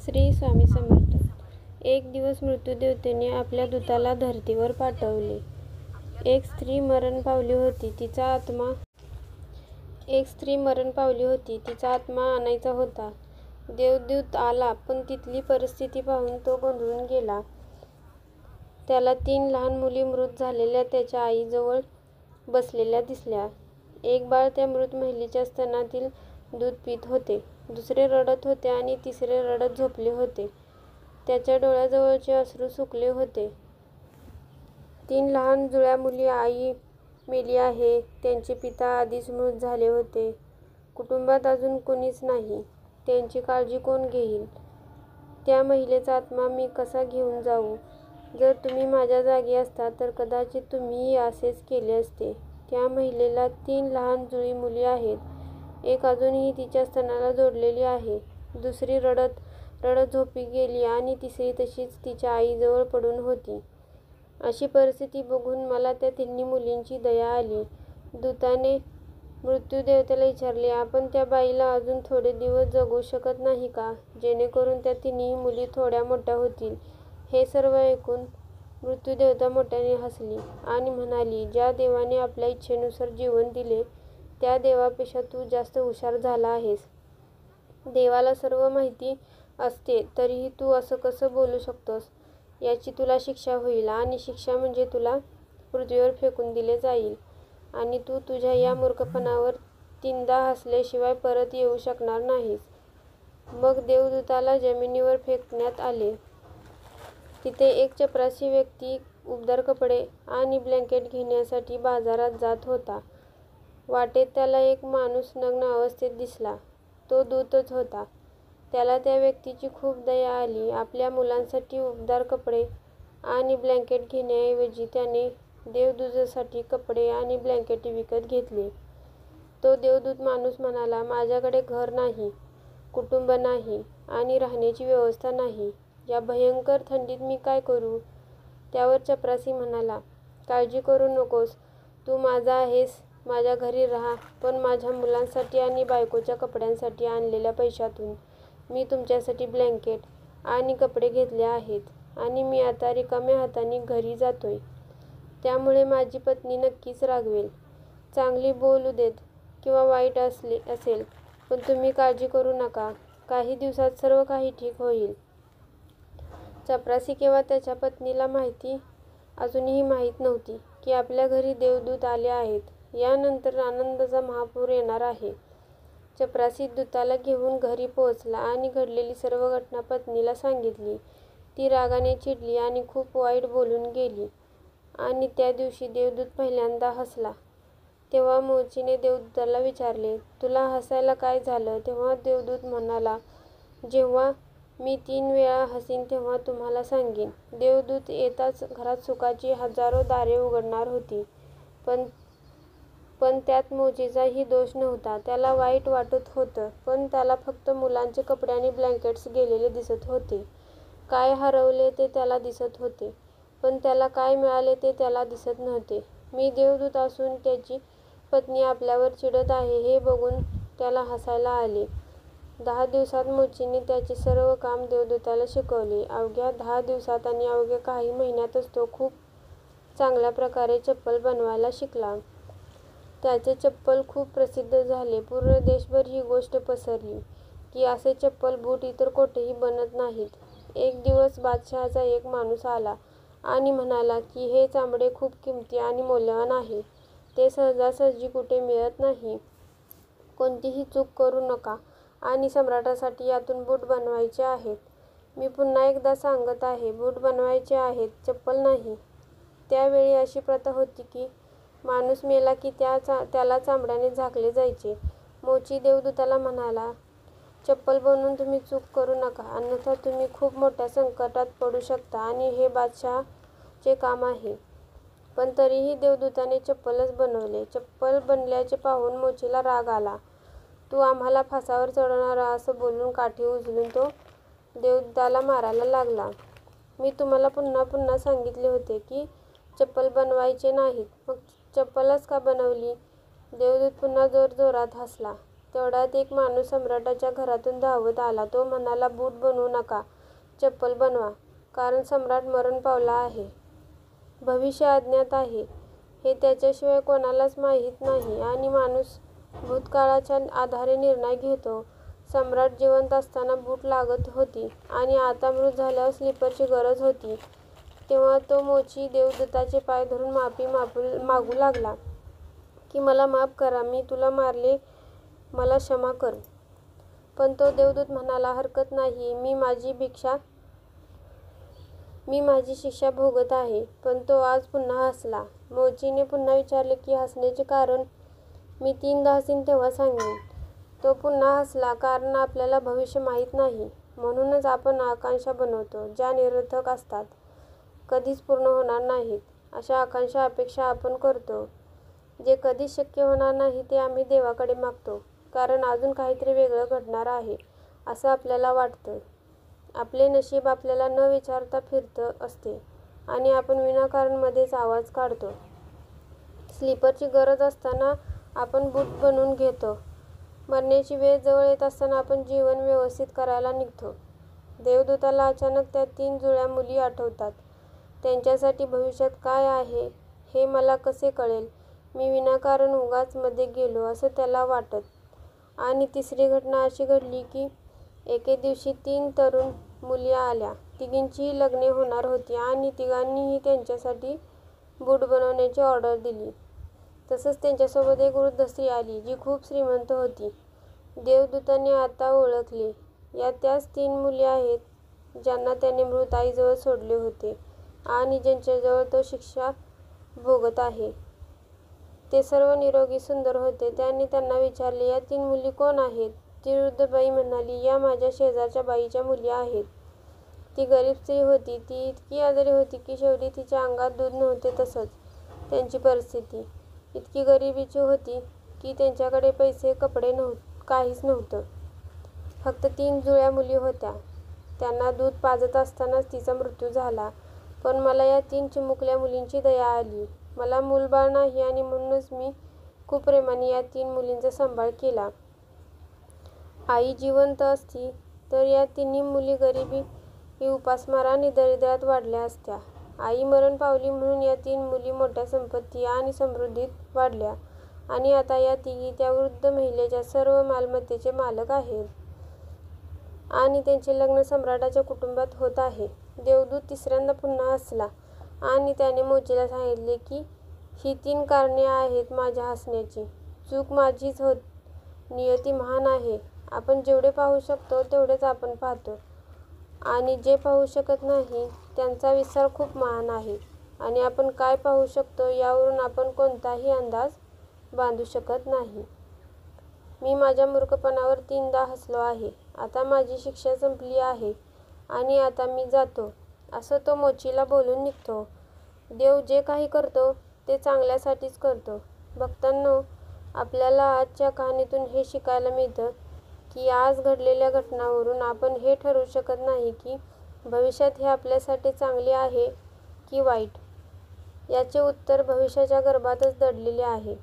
श्री स्वामी समर्थ. एक दिवस मृत्यूदेवतेने आपल्या दूताला धरतीवर पाठवले. एक स्त्री मरण पावली होती. तिचा आत्मा आणायचा होता. देवदूत आला, पण तिथली परिस्थिती पाहून तो गोंधळून गेला. त्याला 3 लहान मुली मृत झालेल्या त्याच्या आईजवळ बसलेल्या दिसल्या. एक बाळ त्या मृत महिलेच्या स्तनातील दूध पीत होते, दुसरे रडत होते आणि तिसरे रडत झोपले होते. त्याच्या डोळ्याजवळचे अश्रू सुकले होते. 3 लहान जुळ्या मुली. आई मेली आहे, त्यांचे पिता आधीच मृत झाले होते. कुटुंबात अजून कुणीच नाही. त्यांची काळजी कोण घेईल? त्या महिलेचा आत्मा मी कसा घेऊन जाऊ? जर तुम्ही माझ्या जागी असता तर कदाचित तुम्हीही असेच केले असते. त्या महिलेला 3 लहान जुळी मुली आहेत. एक अजूनही तिच्या स्तनाला जोडलेली आहे, दुसरी रडत रडत झोपी गेली आणि तिसरी तशीच तिच्या आईजवळ पडून होती. अशी परिस्थिती बघून मला त्या 3 मुलींची दया आली. दूताने मृत्यूदेवतेला विचारले, आपण त्या बाईला अजून थोडे दिवस जगवू शकत नाही का, जेणेकरून त्या 3ही मुली थोड्या मोठ्या होतील? हे सर्व ऐकून मृत्यूदेवता मोठ्याने हसली आणि म्हणाली, ज्या देवाने आपल्या इच्छेनुसार जीवन दिले त्या देवापेक्षा तू जास्त हुशार झाला आहेस. देवाला सर्व माहिती असते तरीही तू असं कसं बोलू शकतोस? याची तुला शिक्षा होईल आणि शिक्षा म्हणजे तुला पृथ्वीवर फेकून दिले जाईल आणि तू तुझ्या या मूर्खपणावर 3दा हसल्याशिवाय परत येऊ शकणार नाहीस. मग देवदूताला जमिनीवर फेकण्यात आले. तिथे एक चपराशी व्यक्ती उबदार कपडे आणि ब्लँकेट घेण्यासाठी बाजारात जात होता. वाटेत त्याला एक माणूस नग्न अवस्थेत दिसला. तो दूतच होता. त्याला त्या व्यक्तीची खूप दया आली. आपल्या मुलांसाठी उबदार कपडे आणि ब्लँकेट घेण्याऐवजी त्याने देवदूतासाठी कपडे आणि ब्लँकेट विकत घेतले. तो देवदूत माणूस म्हणाला, माझ्याकडे घर नाही, कुटुंब नाही आणि राहण्याची व्यवस्था नाही. या भयंकर थंडीत मी काय करू? त्यावर चपरासी म्हणाला, काळजी करू नकोस, तू माझा आहेस. माझ्या घरी राहा, पण माझ्या मुलांसाठी आणि बायकोच्या कपड्यांसाठी आणलेल्या पैशातून मी तुमच्यासाठी ब्लँकेट आणि कपडे घेतले आहेत आणि मी आता रिकाम्या हातांनी घरी जातोय. त्यामुळे माझी पत्नी नक्कीच रागवेल. चांगली बोलू देत किंवा वाईट असेल, पण तुम्ही काळजी करू नका. काही दिवसात सर्व काही ठीक होईल. चपरासी किंवा त्याच्या पत्नीला अजूनही माहीत नव्हती की आपल्या घरी देवदूत आले आहेत. यानंतर आनंदाचा महापूर येणार आहे. चपरासी दूताला घेऊन घरी पोहोचला आणि घडलेली सर्व घटना पत्नीला सांगितली. ती रागाने चिडली आणि खूप वाईट बोलून गेली आणि त्या दिवशी देवदूत पहिल्यांदा हसला. तेव्हा मोचीने देवदूताला विचारले, तुला हसायला काय झालं? तेव्हा देवदूत म्हणाला, जेव्हा मी 3 वेळा हसीन तेव्हा तुम्हाला सांगेन. देवदूत येताच घरात सुखाची हजारो दारे उघडणार होती, पण त्यात मोचीचाही दोष नव्हता. त्याला वाईट वाटत होतं, पण त्याला फक्त मुलांचे कपडे आणि ब्लँकेट्स गेलेले दिसत होते. काय हरवले ते त्याला दिसत होते, पण त्याला काय मिळाले ते त्याला दिसत नव्हते. मी देवदूत असून त्याची पत्नी आपल्यावर चिडत आहे हे बघून त्याला हसायला आले. 10 दिवसात मोचीने त्याचे सर्व काम देवदूताला शिकवले. अवघ्या 10 दिवसात आणि अवघ्या काही महिन्यातच तो खूप चांगल्या प्रकारे चप्पल बनवायला शिकला. त्याचे चप्पल खूप प्रसिद्ध झाले. पूर्ण देशभर ही गोष्ट पसरली की असे चप्पल बूट इतर कोठेही बनत नाहीत. एक दिवस बादशहाचा एक माणूस आला आणि म्हणाला की हे चामडे खूप किमती आणि मौल्यवान आहे. ते सहजासहजी कुठे मिळत नाही. कोणतीही चूक करू नका आणि सम्राटासाठी यातून बूट बनवायचे आहेत. मी पुन्हा एकदा सांगत आहे, बूट बनवायचे आहेत, चप्पल नाही. त्यावेळी अशी प्रथा होती की माणूस मेला की त्याला चामड्याने झाकले जायचे. मोची देवदूताला म्हणाला, चप्पल बनवून तुम्ही चूक करू नका, अन्यथा तुम्ही खूप मोठ्या संकटात पडू शकता आणि हे बादशहाचे काम आहे. पण तरीही देवदूताने चप्पलच बनवले. चप्पल बनल्याचे पाहून मोचीला राग आला. तू आम्हाला फासावर चढवणार असं बोलून काठी उचलून तो देवदूताला मारायला लागला. मी तुम्हाला पुन्हा पुन्हा सांगितले होते की चप्पल बनवायचे नाहीत, मग चप्पलच का बनवली? देवदूत पुन्हा जोरजोरात हसला. तेवढ्यात एक माणूस सम्राटाच्या घरातून धावत आला. तो म्हणाला, बूट बनवू नका, चप्पल बनवा, कारण सम्राट मरण पावला आहे. भविष्य अज्ञात आहे, हे त्याच्याशिवाय कोणालाच माहीत नाही आणि माणूस भूतकाळाच्या आधारे निर्णय घेतो. सम्राट जिवंत असताना बूट लागत होती आणि आता मृत झाल्यावर स्लीपरची गरज होती. तेव्हा तो मोची देवदूताचे पाय धरून माफी मागू लागला की मला माफ करा, मी तुला मारले, मला क्षमा कर. पण तो देवदूत म्हणाला, हरकत नाही, मी माझी शिक्षा भोगत आहे. पण तो आज पुन्हा हसला. मोचीने पुन्हा विचारले की हसण्याचे कारण? मी 3दा हसीन तेव्हा सांगेन. तो पुन्हा हसला. कारण आपल्याला भविष्य माहीत नाही, म्हणूनच आपण आकांक्षा बनवतो, ज्या निरर्थक असतात, कधीच पूर्ण होणार नाहीत. अशा आकांक्षा अपेक्षा आपण करतो. जे कधीच शक्य होणार नाही ते आम्ही देवाकडे मागतो, कारण अजून काहीतरी वेगळं घडणार आहे असं आपल्याला वाटतं. आपले नशीब आपल्याला न विचारता फिरत असते आणि आपण विनाकारण मध्येच आवाज काढतो. स्लीपरची गरज असताना आपण बूट बनवून घेतो. मरण्याची वेळ जवळ येत असताना आपण जीवन व्यवस्थित करायला निघतो. देवदूताला अचानक त्या 3 जुळ्या मुली आठवतात. त्यांच्यासाठी भविष्यात काय आहे हे मला कसे कळेल? मी विनाकारण उगाच मध्ये गेलो असं त्याला वाटत. आणि तिसरी घटना अशी घडली की एके दिवशी 3 तरुण मुली आल्या. तिघींचीही लग्ने होणार होती आणि तिघांनीही त्यांच्यासाठी बूट बनवण्याची ऑर्डर दिली. तसंच त्यांच्यासोबत एक वृद्ध स्त्री आली, जी खूप श्रीमंत होती. देवदूताने आता ओळखले, या त्याच 3 मुली आहेत ज्यांना त्याने मृत आईजवळ सोडले होते आणि ज्यांच्याजवळ तो शिक्षा भोगत आहे. ते सर्व निरोगी, सुंदर होते. त्याने त्यांना विचारले, या 3 मुली कोण आहेत? ती वृद्ध बाई म्हणाली, या माझ्या शेजारच्या बाईच्या मुली आहेत. ती गरीब स्त्री होती. ती इतकी आजारी होती की शेवटी तिच्या अंगात दूध नव्हते. तसंच त्यांची परिस्थिती इतकी गरिबीची होती की त्यांच्याकडे पैसे, कपडे काहीच नव्हतं. फक्त 3 जुळ्या मुली होत्या. त्यांना दूध पाजत असतानाच तिचा मृत्यू झाला. पण मला या 3 चिमुकल्या मुलींची दया आली. मला मूलबाळ नाही आणि म्हणूनच मी खूप प्रेमाने या 3 मुलींचा सांभाळ केला. आई जिवंत असती तर या 3 मुली गरिबी, उपासमार आणि दारिद्र्यात वाढल्या असत्या. आई मरण पावली म्हणून या 3 मुली मोठ्या संपत्ती आणि समृद्धीत वाढल्या आणि आता या तिघी त्या वृद्ध महिलेच्या सर्व मालमत्तेचे मालक आहेत आणि त्यांचे लग्न सम्राटाच्या कुटुंबात होत आहे. देवदूत तिसऱ्यांदा पुन्हा हसला आणि त्याने मोचीला सांगितले की ही 3 कारणे आहेत माझ्या हसण्याची. चूक माझीच होत. नियती महान आहे. आपण जेवढे पाहू शकतो तेवढेच आपण पाहतो आणि जे पाहू शकत नाही त्यांचा विस्तार खूप महान आहे आणि आपण काय पाहू शकतो यावरून आपण कोणताही अंदाज बांधू शकत नाही. मी माझ्या मूर्खपणावर 3दा हसलो आहे. आता माझी शिक्षा संपली आहे आणि आता मी जातो, असं तो मोचीला बोलून निघतो. देव जे काही करतो ते चांगल्यासाठीच करतो. भक्तांनो, आपल्याला आजच्या कहाणीतून हे शिकायला मिळतं की आज घडलेल्या घटनांवरून आपण हे ठरवू शकत नाही की भविष्यात हे आपल्यासाठी चांगले आहे की वाईट. याचे उत्तर भविष्याच्या गर्भातच दडलेले आहे.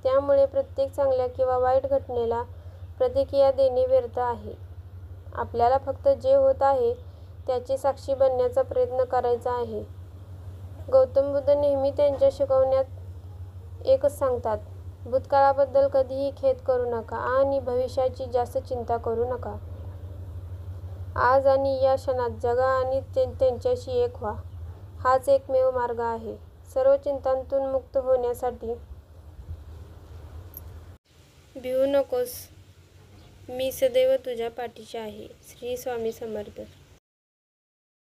त्यामुळे प्रत्येक चांगल्या किंवा वाईट घटनेला प्रतिक्रिया देणे व्यर्थ आहे. आपल्याला फक्त जे होत आहे त्याची साक्षी बनण्याचा प्रयत्न करायचा आहे. गौतम बुद्ध नेहमी त्यांच्या शिकवण्यात एकच सांगतात, भूतकाळाबद्दल कधीही खेद करू नका आणि भविष्याची जास्त चिंता करू नका. आज आणि या क्षणात जगा आणि त्यांच्याशी एक व्हा. हाच एकमेव मार्ग आहे सर्व चिंतांतून मुक्त होण्यासाठी. भिवू नकोस, मी सदैव तुझ्या पाठीशी आहे. श्री स्वामी समर्थ.